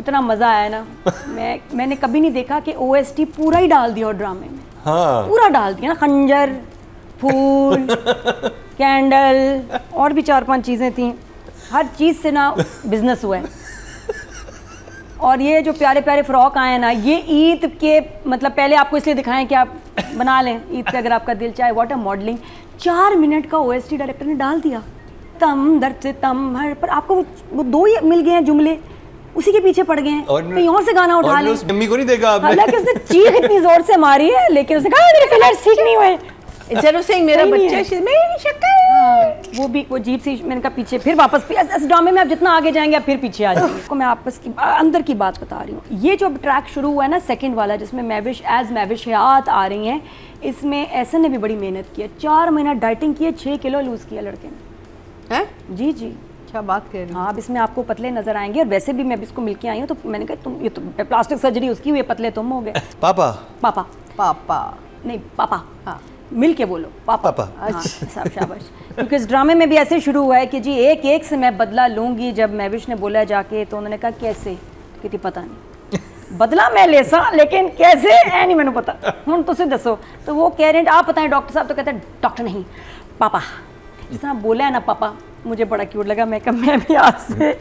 इतना मज़ा आया ना। मैंने कभी नहीं देखा कि OST पूरा ही डाल दिया और ड्रामे में। हाँ पूरा डाल दिया ना, खंजर, फूल, कैंडल और भी 4-5 चीज़ें थी। हर चीज़ से ना बिजनेस हुआ है। और ये जो प्यारे प्यारे फ्रॉक आए हैं ना, ये ईद के मतलब पहले आपको इसलिए दिखाएं कि आप बना लें ईद पे अगर आपका दिल चाहे। What a modelling. 4 मिनट का OST डायरेक्टर ने डाल दिया। तम दर्द से तम हर पर आपको वो 2 ही मिल गए हैं जुमले, उसी के पीछे पड़ गए हैं। कहीं और से गाना उठा लें। मम्मी को नहीं देखा आपने? हालांकि उसने चीख इतनी जोर से मारी है, लेकिन उसने कहा मेरे फिलहाल ठीक नहीं हुए। इंस्टेड ऑफ सेइंग मेरा बच्चा मेरी शक्ल, वो भी वो जीप से मैंने कहा पीछे, फिर वापस इस ड्रामे में आप जितना आगे जाएंगे आप फिर पीछे आ जाएंगे। को मैं आपस की अंदर की बात बता रही हूँ। ये जो ट्रैक शुरू हुआ है ना सेकंड वाला, जिसमें महविश हयात आ रही हैं, इसमें ऐसा ने भी बड़ी मेहनत की है। 4 महीना डाइटिंग की है, 6 किलो लूज़ किया लड़के ने। हैं? जी जी, क्या बात कर रही हो? हाँ, अब इसमें आपको पतले नजर आएंगे। और वैसे भी मैं इसको मिलके आई हूँ तो मैंने कहा तुम ये तो प्लास्टिक सर्जरी उसकी हुई है, पतले तुम हो गए। पापा पापा पापा नहीं पापा, हाँ मिल के बोलो पापा। पापा। अच्छा शाबाश। क्योंकि इस ड्रामे में भी ऐसे शुरू हुआ है कि जी एक एक से मैं बदला लूंगी। जब महविश ने बोला जाके तो उन्होंने कहा कैसे, कि पता नहीं बदला मैं ले सा, लेकिन कैसे है नहीं मैंने पता, हूँ तुम दसो। तो वो कह रहे हैं आप बताएं डॉक्टर साहब। तो कहते हैं डॉक्टर नहीं पापा। जिस तरह बोला है ना पापा, मुझे बड़ा क्यूट लगा। मैं भी आज से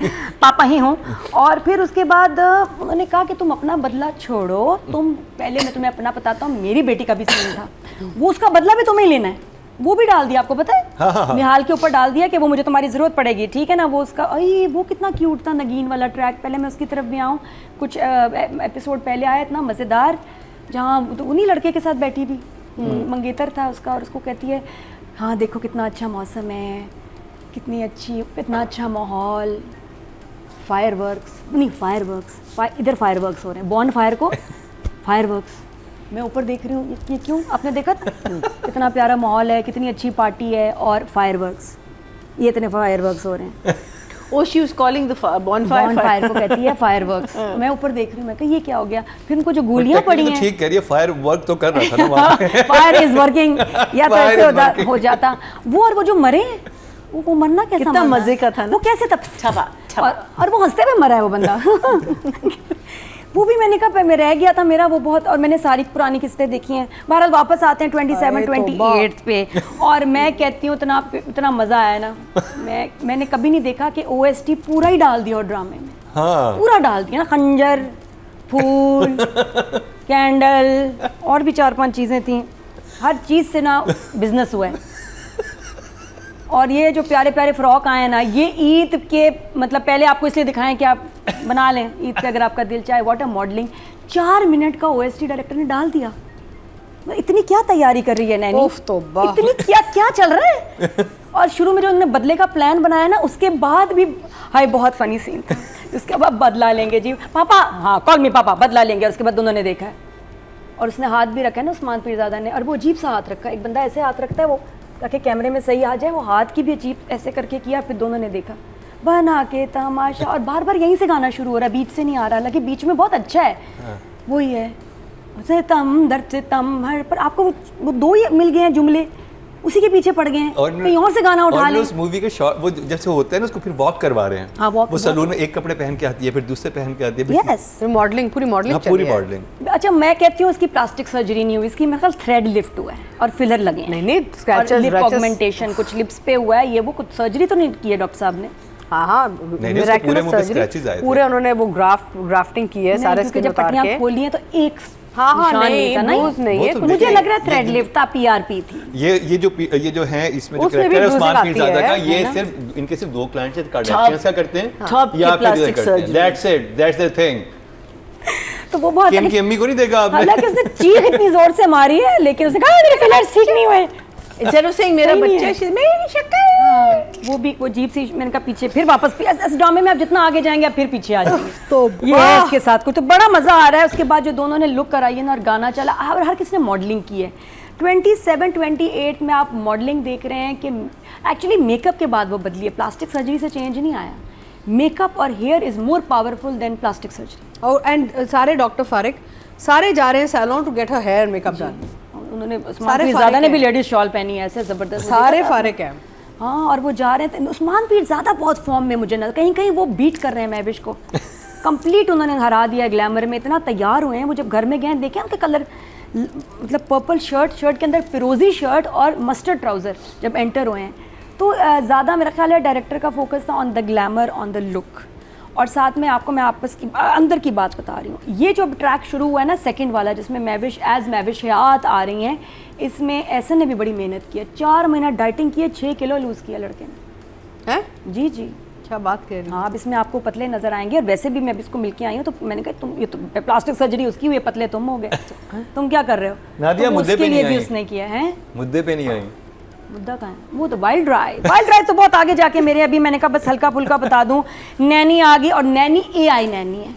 पापा ही हूँ। और फिर उसके बाद उन्होंने कहा कि तुम अपना बदला छोड़ो, तुम पहले मैं तुम्हें अपना बताता हूँ। मेरी बेटी का भी सीन था, वो उसका बदला भी तुम्हें ही लेना है। वो भी डाल दिया, आपको पता है? हाँ। निहाल के ऊपर डाल दिया कि वो मुझे तुम्हारी ज़रूरत पड़ेगी, ठीक है ना। वो उसका वो कितना क्यूट था नगीन वाला ट्रैक। पहले मैं उसकी तरफ भी आऊँ, कुछ एपिसोड पहले आया इतना मज़ेदार, जहाँ तो उन्हीं लड़के के साथ बैठी थी, मंगेतर था उसका, और उसको कहती है हाँ देखो कितना अच्छा मौसम है, कितना अच्छा माहौल, फायरवर्क्स इधर फायरवर्क्स हो रहे हैं, बॉन फायर को फायरवर्क्स। मैं ऊपर देख रही हूँ, ये क्यों? आपने देखा था कितना प्यारा माहौल है, कितनी अच्छी पार्टी है, और फायरवर्क्स, ये इतने फायरवर्क्स हो रहे हैं। Oh, she was calling the bonfire को कहती है फायरवर्क्स। मैं ऊपर देख रही हूँ, मैं कहा ये क्या हो गया? फिर उनको जो गोलियां पड़ी हैं, ठीक कह रही है, फायर वर्क तो कर रहा था ना वहाँ पे। फायर इज वर्किंग, या तो ऐसे हो जाता वो। और वो जो मरे, वो मरना कैसा कितना मजे का था ना, वो कैसे तब छपा। और वो हंसते हुए मरा है वो बंदा। वो भी मैंने कहा मैं रह गया था मेरा वो बहुत। और मैंने सारी पुरानी किस्तें देखी हैं। बहरहाल वापस आते हैं 27-28 पे। और मैं कहती हूँ इतना मज़ा आया ना। मैंने कभी नहीं देखा कि OST पूरा ही डाल दिया और ड्रामे में। हाँ पूरा डाल दिया ना, खंजर, फूल, कैंडल और भी 4-5 चीज़ें थी। हर चीज़ से ना बिजनेस हुआ है। और ये जो प्यारे प्यारे फ्रॉक आए हैं ना, ये ईद के मतलब पहले आपको इसलिए दिखाएं कि आप बना लें ईद पे अगर आपका दिल चाहे। What a modelling. 4 मिनट का OST डायरेक्टर ने डाल दिया। इतनी क्या तैयारी कर रही है नैनी, इतनी क्या चल रहा है। और शुरू में जो उन्होंने बदले का प्लान बनाया ना, उसके बाद भी हाय बहुत फनी सीन था। उसके बाद बदला लेंगे जी पापा, हाँ कॉल मी पापा, बदला लेंगे। उसके बाद दोनों ने देखा है, और उसने हाथ भी रखा है ना उस्मान पीरज़ादा ने। और वो अजीब सा हाथ रखा है, एक बंदा ऐसे हाथ रखता है वो ताकि कैमरे में सही आ जाए, वो हाथ की भी अजीब ऐसे करके किया। फिर दोनों ने देखा बना के तमाशा, और बार बार यहीं से गाना शुरू हो रहा है, बीच से नहीं आ रहा। हालांकि बीच में बहुत अच्छा है। वही है से तम दर्द से तम हर पर आपको वो 2 ही मिल गए हैं जुमले, उसी के पीछे पड़ गए हैं। कहीं और से गाना उठा लें। उस मूवी के शॉट वो जब से होता है ना, उसको फिर वॉक करवा रहे हैं। हाँ, वो सलून में एक कपड़े पहन के आती है, फिर दूसरे पहन के आती है। यस, पूरी मॉडलिंग पूरी मॉडलिंग। अच्छा, मैं कहती हूँ इसकी प्लास्टिक सर्जरी नहीं हुई, इसकी मेरे ख्याल थ्रेड लिफ्ट हुआ है और फिलर लगे हैं। नहीं स्क्रैचेस, लिप ऑगमेंटेशन कुछ लिप्स पे हुआ है। ये वो कुछ सर्जरी तो नहीं की है डॉक्टर साहब ने? हाँ, पूरे उन्होंने वो ग्राफ्टिंग की है सारे स्किन उतार के। पट्टियां खोली हैं तो एक नहीं है। मुझे लग रहा है थ्रेड लिफ्ट था, PRP थी। ये जो है इसमें जो कैरेक्टर है उस्मान पीरज़ादा का, ये सिर्फ इनके 2 क्लाइंट्स हैं, कार्डियक का करते हैं या plastic surgery. That's it, that's the thing. तो वो बहुत की अम्मी को नहीं देखा आपने? हालांकि उसने चीख इतनी जोर से मारी है, लेकिन उसने कहा मेरे फिलहाल ठीक नहीं हुए। इंस्टेड ऑफ सेइंग मेरा बच्चा मेरी शक्ल, वो भी वो जीप से मैंने कहा पीछे, फिर वापस इस ड्रामे में आप जितना आगे जाएंगे आप फिर पीछे आ जाएंगे। तो ये है इसके साथ कुछ तो बड़ा मजा आ रहा है। उसके बाद जो दोनों ने लुक कराई है ना, और गाना चला, और हर किसी ने मॉडलिंग की है। 27-28 में आप मॉडलिंग देख रहे हैं कि एक्चुअली मेकअप के बाद वो बदली है, प्लास्टिक सर्जरी से चेंज नहीं आया। मेकअप और hair is more powerful than plastic surgery. और एंड सारे डॉक्टर फारिक सारे जा रहे हैं salon to get her hair makeup done. उन्होंने उस्मान पीरज़ादा ने भी लेडीज शॉल पहनी है, ऐसे जबरदस्त सारे फारिक हैं। हाँ, और वो जा रहे थे। उस्मान पीरज़ादा बहुत फॉर्म में, मुझे ना कहीं वो बीट कर रहे हैं महविश को। कंप्लीट उन्होंने हरा दिया ग्लैमर में, इतना तैयार हुए हैं। वो जब घर में गए देखें उनके कलर, मतलब पर्पल शर्ट के अंदर फिरोजी शर्ट और मस्टर्ड ट्राउज़र जब एंटर हुए हैं। तो ज़्यादा मेरा ख्याल है डायरेक्टर का फोकस था on the glamour, on the look. और साथ में आपको मैं आपस की अंदर की बात बता रही हूँ। ये जो ट्रैक शुरू हुआ है ना सेकंड वाला, जिसमें मैविश हयात आ रही हैं, इसमें एहसन ने भी बड़ी मेहनत की है। 4 महीना डाइटिंग की है, 6 किलो लूज़ किया लड़के ने। हैं? जी क्या बात कर रही हैं? हाँ, अब इसमें आपको पतले नज़र आएंगे। और वैसे भी मैं इसको मिलके आई हूँ तो मैंने कहा तुम ये तो प्लास्टिक सर्जरी उसकी हुई है, पतले तुम हो गए। तुम क्या कर रहे हो? नादिया तो मुद्दे पे नहीं आई। उसने किया है, मुद्दे पे नहीं आई। मुद्दा कहाँ है? वो तो वाइल्ड ड्राइव तो बहुत आगे जाके मेरे, अभी मैंने कहा बस हल्का फुल्का बता दूं। नैनी आ गई, और नैनी AI नैनी है।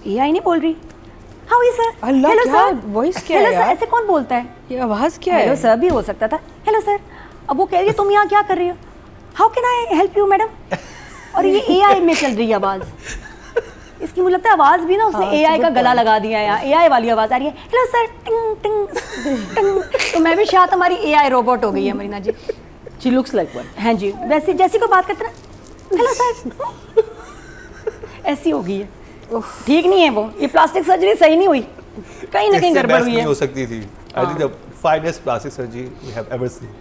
AI नहीं बोल रही। How is sir? Hello sir, voice क्या है? हेलो सर, ऐसे कौन बोलता है? ये आवाज क्या है? हेलो सर भी हो सकता था। हेलो सर, अब वो कह रही है तुम यहाँ क्या कर रही हो? How can I help you madam? और ये AI में चल रही है आवाज़। इसकी मुझे लगता है आवाज़ भी ना उसने AI का गला लगा दिया है। यहाँ AI वाली आवाज़ आ रही है, हेलो सर, टिंग टिंग टिंग। तो मैं भी शायद हमारी AI रोबोट हो गई है मरीना जी। She looks like one. हाँ जी, वैसे जैसी को बात करते ना, हेलो सर, ऐसी हो गई है। ठीक नहीं है वो, ये प्लास्टिक सर्जरी सही नहीं हुई, कहीं ना कहीं गड़बड़ हुई है। हो सकती थी। I think the finest plastic surgery we have ever seen.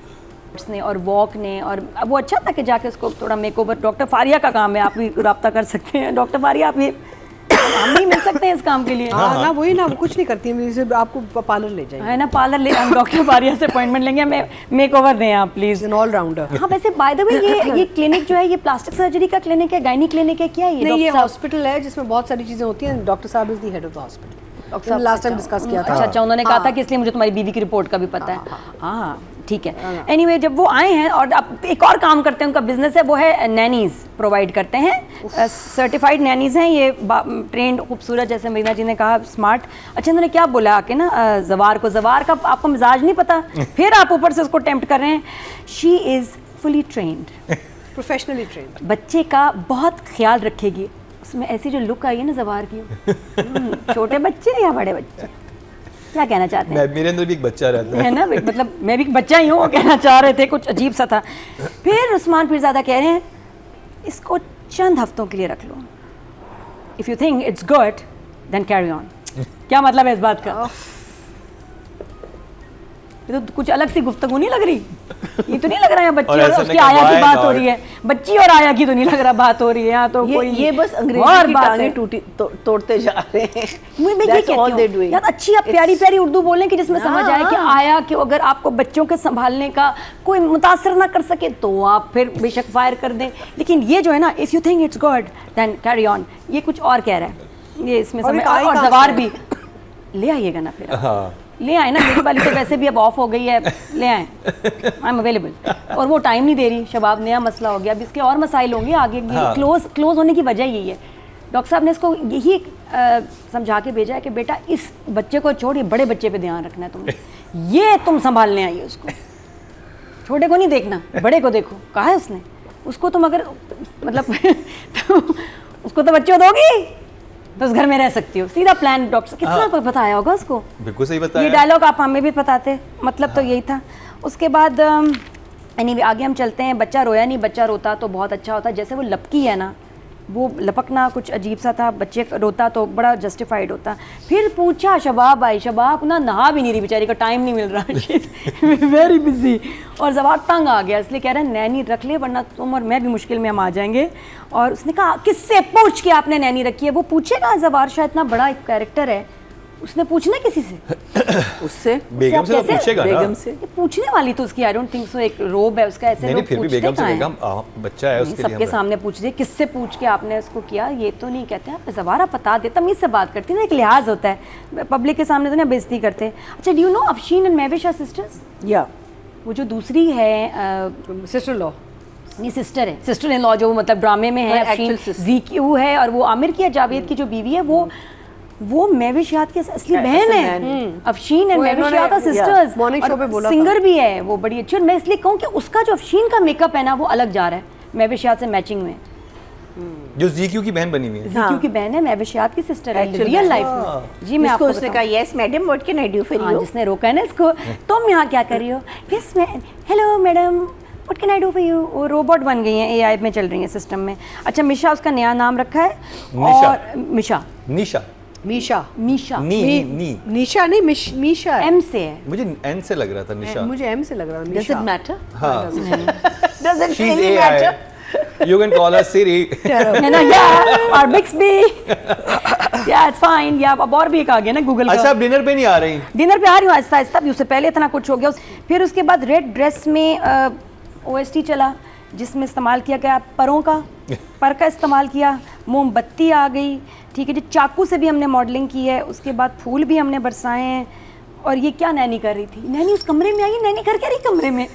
ने और वॉक ने, और अब वो अच्छा था कि जाके उसको थोड़ा मेकओवर, डॉक्टर फारिया का काम है, आप भी रब्ता कर सकते हैं। डॉक्टर फारिया, आप ये हम भी मिल सकते हैं इस काम के लिए। हाँ ना, वही ना, वो कुछ नहीं करती है, सिर्फ आपको पार्लर ले जाएंगे। है ना, पार्लर ले, हम डॉक्टर फारिया से अपॉइंटमेंट लेंगे, हमें मेकओवर दें आप प्लीज। N all rounder. हाँ, वैसे बाय द वे ये क्लिनिक जो है, ये प्लास्टिक सर्जरी का क्लिनिक है, गायनी क्लिनिक है, क्या है ये? नहीं, ये हॉस्पिटल है जिसमें बहुत सारी चीजें होती हैं। डॉक्टर साहब is the head of the hospital. Doctor साहब लास्ट टाइम डिस्कस किया था। अच्छा, उन्होंने कहा था कि इसलिए मुझे तुम्हारी बीवी की रिपोर्ट का भी पता है। हाँ, ठीक है। एनीवे, जब वो आए हैं, और अब एक और काम करते हैं, उनका बिजनेस है, वो है नैनीज प्रोवाइड करते हैं। सर्टिफाइड नैनीज हैं ये, ट्रेंड, खूबसूरत, जैसे मरीना जी ने कहा, स्मार्ट। अच्छा, उन्होंने क्या बोला आके ना, जवार का आपको मिजाज नहीं पता, फिर आप ऊपर से उसको टेम्प्ट कर रहे हैं। She is fully trend, professionally trained, बच्चे का बहुत ख्याल रखेगी। उसमें ऐसी जो लुक आई है ना जवार की, छोटे बच्चे या बड़े बच्चे, क्या कहना चाहते हैं? मेरे अंदर भी एक बच्चा रहता है ना, मतलब मैं भी बच्चा ही हूँ, वो कहना चाह रहे थे, कुछ अजीब सा था। फिर उस्मान पीरज़ादा कह रहे हैं इसको चंद हफ्तों के लिए रख लो, if you think it's good then carry on. क्या मतलब है इस बात का? ये तो कुछ अलग सी गुफ्तगू नहीं लग रही? ये तो नहीं लग रहा है बच्ची और उसकी आया की बात हो रही है, बच्ची और आया की तो नहीं लग रहा बात हो रही है यहाँ तो। ये बस अंग्रेजी की टांगें तोड़ते जा रहे हैं। मैं ये कहती हूँ यार, अच्छी आप प्यारी प्यारी उर्दू बोलें कि जिसमें समझ आए कि आया कि अगर आपको बच्चों के संभालने का कोई मुतासर ना कर सके तो आप फिर बेशक फायर कर दें, लेकिन ये जो है ना, if you think it's good then carry on, ये कुछ और कह रहा है। ये इसमें समय और जवार भी ले आइएगा ना फिर। ले आए ना, मेरी वाली तो वैसे भी अब ऑफ हो गई है, ले आए, आई एम अवेलेबल। और वो टाइम नहीं दे रही शबाब, नया मसला हो गया। अब इसके और मसाइल होंगे आगे। क्लोज होने की वजह यही है। डॉक्टर साहब ने इसको यही समझा के भेजा है कि बेटा इस बच्चे को छोड़, ये बड़े बच्चे पे ध्यान रखना है तुम्हें, ये तुम संभालने आई है उसको, छोटे को नहीं देखना, बड़े को देखो। कहा है उसने, उसको तुम अगर मतलब तो उसको तो बच्चों दोगी तो उस घर में रह सकती हो। सीधा प्लान डॉक्टर कितना बताया होगा उसको, बिल्कुल सही बताया। ये डायलॉग आप हमें भी बताते, मतलब तो यही था। उसके बाद यानी आगे हम चलते हैं। बच्चा रोया नहीं, बच्चा रोता तो बहुत अच्छा होता। जैसे वो लपकी है ना, वो लपकना कुछ अजीब सा था, बच्चे रोता तो बड़ा जस्टिफाइड होता। फिर पूछा, शबाब आई, शबाब ना नहा भी नहीं रही बेचारी का, टाइम नहीं मिल रहा, वेरी बिजी। और जवाब तंग आ गया, इसलिए कह रहे हैं नैनी रख ले वरना तुम और मैं भी मुश्किल में हम आ जाएंगे। और उसने कहा किससे पूछ के आपने नैनी रखी है? वो पूछेगा, जवार शायद इतना बड़ा एक कैरेक्टर है, उसने पूछना किसी से, उससे बेगम से तो पूछेगा ना। बेगम से पूछने वाली तो उसकी आई डोंट थिंक सो, एक रोब है उसका, ऐसे लोग फिर भी बेगम से बेगम बच्चा है उसके लिए सबके सामने पूछ रही, किससे पूछ के आपने उसको किया? ये तो नहीं कहते आप ज़वारा बता दे, तमीज़ से बात करती ना, एक लिहाज होता है, पब्लिक के सामने तो ना बेइज्जती करते। अच्छा, do you know Afsheen and Mavish are sisters? या वो जो दूसरी है सिस्टर लॉ, नहीं सिस्टर है, सिस्टर इन लॉ जो मतलब ड्रामे में है, अफशीन ज़ीक्यू है, और वो आमिर की जावेद की जो बीवी है वो मैविश याद की असली बहन है। अफशीन एंड मैविश याद सिस्टर्स, मॉर्निंग शो पे बोला, सिंगर भी है वो बड़ी अच्छी। और मैं इसलिए कहूँ कि उसका जो अफशीन का मेकअप है ना वो अलग जा रहा है मैविश याद से मैचिंग में, जो ज़ीक्यू की बहन बनी हुई है। ज़ीक्यू की बहन है, मैविश याद की सिस्टर है रियल लाइफ में। जी मैं आपको उसने कहा yes madam what can I do for you, जिसने रोका है ना इसको, तुम यहाँ क्या कर रही हो? यस मैं, hello madam what can I do for you. वो रोबोट बन गई हैं, एआई में चल रही हैं सिस्टम में। अच्छा मिशा उसका नया नाम रखा है। और निशा मीशा नीशा नहीं मीशा एम से है। मुझे एन से लग रहा था निशा। मुझे एम से लग रहा था। Does it matter? हाँ Does it she's really AI. matter? You can call her Siri. है ना, या और Bixby, या इट्स फाइन। या अब और भी एक आ गया ना गूगल का। अच्छा आप डिनर पे नहीं आ रही? डिनर पे आ रही हूँ आहिस्ता आहिस्ता, उससे पहले इतना कुछ हो गया। फिर उसके बाद रेड ड्रेस में OST चला जिसमें इस्तेमाल किया गया परों का, पर का इस्तेमाल किया, मोमबत्ती आ गई, ठीक है जी, चाकू से भी हमने मॉडलिंग की है, उसके बाद फूल भी हमने बरसाए हैं। और ये क्या नैनी कर रही थी, नैनी उस कमरे में आई, नैनी कर क्या रही कमरे में,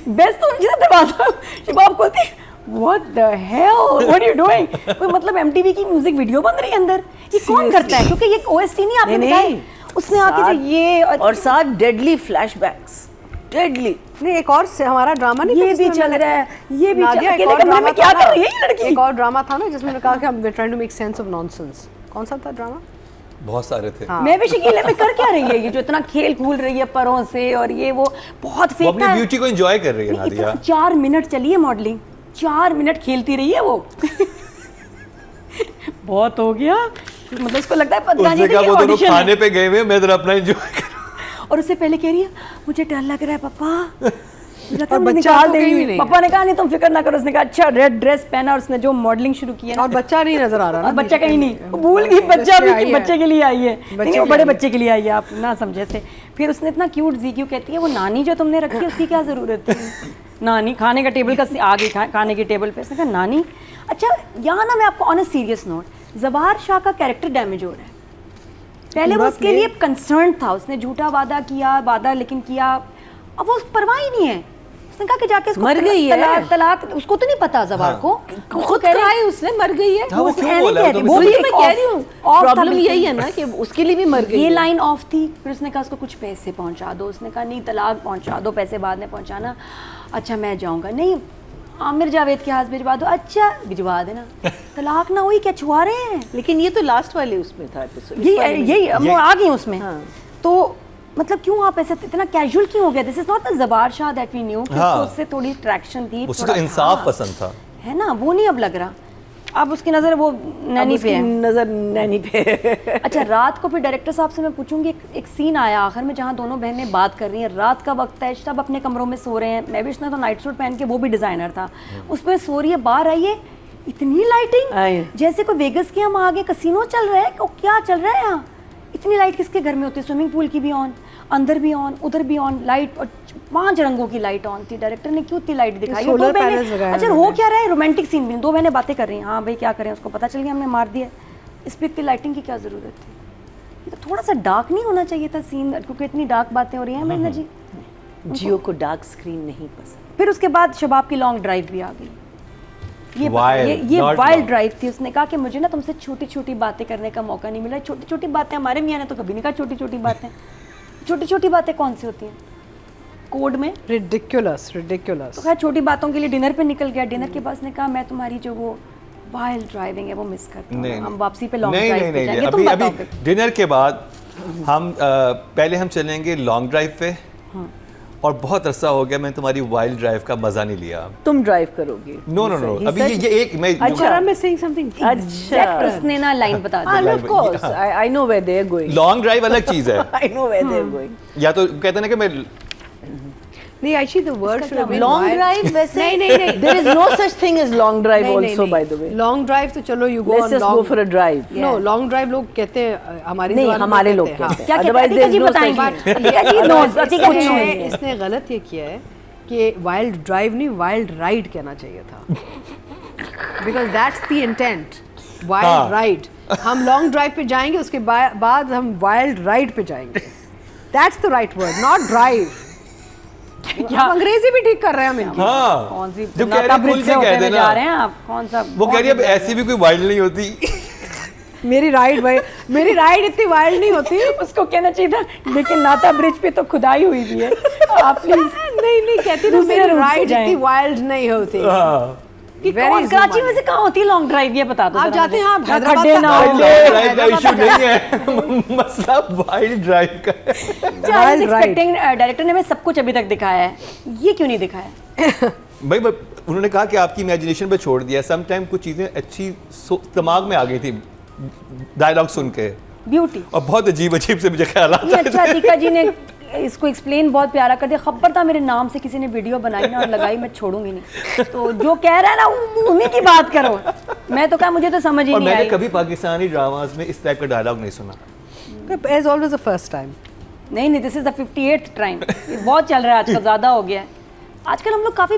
बेस्ट तो जिसे दरवाजा शबाब खोलती, what the hell what you doing. कोई मतलब MTV की म्यूजिक वीडियो बन रही है अंदर, ये कौन करता है? क्योंकि ये OST नहीं आपने दिखाई, उसमें आके जो ये और साथ डेडली फ्लैशबैक्स, डेडली। नहीं एक और से हमारा ड्रामा नहीं, ये भी चल रहा है, ये भी नादिया, अकेले कमरे में क्या कर रही है ये लड़की? एक और ड्रामा था ना जिसमें कहा कि हम trying to make sense of nonsense. कौन सा था ड्रामा? बहुत सारे थे। हाँ। मैं भी शकीले में कर क्या रही है ये जो इतना खेल कूद रही है परों से, और ये वो बहुत वो फेक अपनी ब्यूटी को एंजॉय कर रही है नादिया। 4 मिनट चली है मॉडलिंग, 4 मिनट खेलती रही है वो। बहुत हो गया, मतलब उसको लगता है उसने कहा वो दोनों खाने पे गए हुए, मैं जरा अपना एंजॉय कर। और उससे पहले कह रही है मुझे डर लग रहा है पापा, और बच्चा तो कहीं भी नहीं। पापा ने कहा नहीं तुम फिक्र ना करो। उसने कहा अच्छा रेड ड्रेस पहना, और उसने जो मॉडलिंग शुरू की है ना, और बच्चा नहीं नजर आ रहा और बच्चा कहीं नहीं, वो भूल गई बच्चा भी बच्चे के लिए आई है, नहीं वो बड़े बच्चे के लिए आई है, आप ना समझे से। फिर उसने इतना क्यूट जीक्यू कहती है वो नानी जो तुमने रखी है उसकी क्या जरूरत थी। नानी खाने का टेबल का आ गई खाने के टेबल पे, उसने कहा नानी। अच्छा यहाँ ना मैं आपको on a serious note, Zabar Shah का कैरेक्टर डैमेज हो रहा है। पहले वो उसके लिए कंसर्न था, उसने झूठा वादा लेकिन किया, अब वो परवाह ही नहीं है। उसने कहा कि जाके इसको मर गई है, तलाक उसको तो नहीं पता ज़बार को, खुद कहा है उसने मर गई है। वो क्यों बोला? वो भी मैं कह रही हूँ, प्रॉब्लम यही है ना कि उसके लिए भी मर गई। ये लाइन ऑफ थी। फिर उसने कहा उसको कुछ पैसे पहुंचा दो, उसने कहा नहीं तलाक पहुंचा दो, पैसे बाद में पहुंचाना। अच्छा मैं जाऊंगा, नहीं आमिर जावेद के हाथ भिजवा दो, अच्छा भिजवा देना। तलाक ना हुई, क्या छुआ रहे हैं? लेकिन ये तो लास्ट वाले उसमें था एपिसोड, यही वो आ गई उसमें। तो मतलब क्यों आप ऐसे इतना कैजुअल क्यों हो गए? This is not the Zabar Shah that we knew, उससे थोड़ी अट्रैक्शन थी, उससे तो इंसाफ पसंद था, है ना, वो नहीं अब लग रहा। अब उसकी नज़र वो नैनी पे है, नजर नैनी पे। अच्छा रात को फिर डायरेक्टर साहब से मैं पूछूंगी, एक सीन आया आखिर में जहाँ दोनों बहनें बात कर रही हैं, रात का वक्त है, सब अपने कमरों में सो रहे हैं, मैं भी उसने तो नाइट सूट पहन के, वो भी डिज़ाइनर था, उस पर सो रही है, बाहर आई है, इतनी लाइटिंग जैसे कोई वेगस के हम आगे कसिनो चल रहा है, क्या चल रहा है यहाँ? इतनी लाइट किसके घर में होती है? स्विमिंग पूल की भी ऑन, अंदर भी ऑन, उधर भी ऑन लाइट, और 5 रंगों की लाइट ऑन थी। डायरेक्टर ने क्यों इतनी लाइट दिखाई? दो बहनें, अच्छा हो क्या रहा है, रोमांटिक सीन भी, 2 बहनें बातें कर रही हैं, हाँ भाई क्या करें, उसको पता चल गया हमने मार दिया, इस पर इतनी लाइटिंग की क्या ज़रूरत थी? ये तो थोड़ा सा डार्क नहीं होना चाहिए था सीन, क्योंकि इतनी डार्क बातें हो रही हैं मरीना जी। जियो को डार्क स्क्रीन नहीं पसंद। फिर उसके बाद शबाब की लॉन्ग ड्राइव भी आ गई। ये वाइल्ड ड्राइव थी। उसने कहा कि मुझे ना तुमसे छोटी छोटी बातें करने का मौका नहीं मिला। छोटी छोटी बातें, हमारे मियाँ ने तो कभी नहीं कहा छोटी छोटी बातें। छोटी छोटी बातें कौन सी होती हैं कोड में? रिडिकुलस। तो खैर छोटी बातों के लिए डिनर पे निकल गया। डिनर के बाद उसने कहा मैं तुम्हारी जो वो वाइल्ड ड्राइविंग है वो मिस करता हूँ, हम वापसी पे लॉन्ग ड्राइव पे जाएंगे। तुम बताओ। अभी डिनर के बाद हम पहले हम चलेंगे लॉन्ग ड्राइव पे, और बहुत अरसा हो गया मैं तुम्हारी वाइल्ड ड्राइव का मजा नहीं लिया। तुम ड्राइव करोगे? नो अभी ये एक मैं अच्छा मैं सेइंग समथिंग। अच्छा उसने ना लाइन बता दी। Of course I know where they are going. Long drive अलग चीज है। I know where they are going. या तो कहते ना कि मैं नहीं actually the word should be long drive. वैसे नहीं there is no such thing as long drive also by the way. Long drive तो चलो you go let's just go for a drive. No long drive लोग कहते हैं हमारी नहीं हमारे लोग कहते हैं। क्या अदरवाइज देयर इज नो बताएंगे। इसने गलत ये किया है कि वाइल्ड ड्राइव नहीं वाइल्ड राइड कहना चाहिए था, because that's the intent. Wild ride, हम लॉन्ग ड्राइव पे जाएंगे, उसके बाद हम वाइल्ड राइड पे जाएंगे। That's the right word, not drive. हम अंग्रेजी भी ठीक कर रहे हैं हम इनकी। हाँ कौन सी जो कह रही है से कह देना जा रहे हैं आप, कौन सा वो कह रही है अब ऐसी भी कोई वाइल्ड नहीं होती। मेरी राइड भाई, मेरी राइड इतनी वाइल्ड नहीं होती। उसको कहना चाहिए था लेकिन नाता ब्रिज पे तो खुदाई हुई भी है, आप प्लीज नहीं कहती तो मेरी राइड इतनी वाइल्ड नहीं होती। कराची में से कहाँ होती है लॉन्ग ड्राइव, ये बता दो। आप जाते हैं आप खड्डे ना हो, ड्राइव का इशू नहीं है, मसला वाइल्ड ड्राइव का है। डायरेक्टर ने हमें सब कुछ अभी तक दिखाया है, ये क्यों नहीं दिखाया? भाई उन्होंने कहा कि आपकी इमेजिनेशन पे छोड़ दिया, सम टाइम कुछ चीज़ें अच्छी दिमाग में आ गई थी डायलॉग सुन के, ब्यूटी। और बहुत अजीब अजीब से मुझे ख्याल ये अच्छा अतीका जी ने इसको एक्सप्लेन बहुत प्यारा कर दिया। खबर था मेरे नाम से किसी ने वीडियो बनाई ना और लगाई, मैं छोड़ूंगी नहीं। तो जो कह रहा है ना उन्हीं की बात करो, मैं तो कहा मुझे तो समझ ही और नहीं मैंने आई। कभी पाकिस्तानी ड्रामाज में इस टाइप का डायलॉग नहीं सुना। As always the first time. नहीं, this is the 58th time. ये बहुत चल रहा है आजकल, ज़्यादा हो गया है आजकल। हम लोग काफ़ी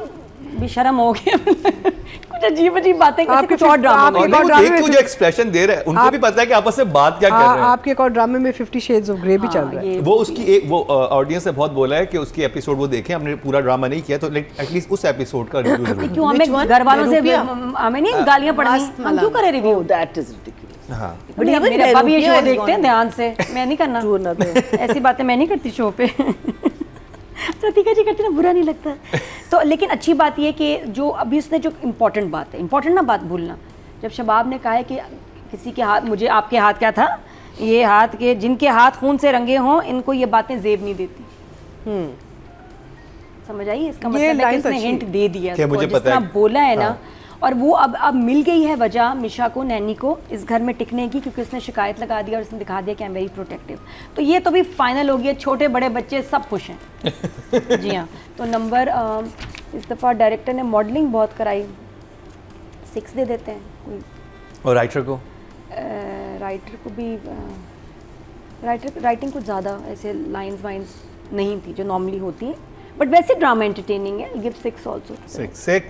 बेशरम हो गए कुछ अजीब अजीब बातें करते, कुछ और ड्रामा और नहीं, वो देख के जो एक्सप्रेशन दे रहे हैं उनको भी पता है कि आपस में बात क्या कर रहे हैं। आपके एक और ड्रामे में 50 Shades of Grey भी चल रहा है। वो उसकी एक वो ऑडियंस ने बहुत बोला है कि उसकी एपिसोड वो देखें, हमने पूरा ड्रामा नहीं किया तो एटलीस्ट उस एपिसोड का रिव्यू जरूर क्यों हमें घर वालों से हमें नहीं गालियाँ पड़नी, हम क्यों करें review? Oh, that is ridiculous. हाँ मेरे पापा भी ये शो देखते हैं ध्यान से, मैं नहीं करना True enough. ऐसी बातें मैं नहीं करती शो पे। प्रतीका जी करती ना, बुरा नहीं लगता। तो लेकिन अच्छी बात ये कि जो अभी उसने जो इम्पोर्टेंट बात है, इम्पोर्टेंट ना बात भूलना, जब शबाब ने कहा है कि किसी के हाथ, मुझे आपके हाथ क्या था, ये हाथ के जिनके हाथ खून से रंगे हों इनको ये बातें जेब नहीं देती। समझ आई? इसका मतलब है कि उसने हिंट दे दिया कि मुझे जिस तरह बोला है ना। और वो अब मिल गई है वजह मिशा को, नैनी को इस घर में टिकने की, क्योंकि उसने शिकायत लगा दी और उसने दिखा दिया कि आई एम वेरी प्रोटेक्टिव। तो ये तो भी फाइनल हो गया, छोटे बड़े बच्चे सब खुश हैं। जी हाँ। तो नंबर इस दफ़ा डायरेक्टर ने मॉडलिंग बहुत कराई, 6 दे देते हैं। और राइटर को राइटर को भी राइटिंग कुछ ज़्यादा ऐसे लाइंस वाइंस नहीं थी जो नॉर्मली होती हैं, बट वैसे ड्रामा एंटरटेनिंग है। Give 6 also. 6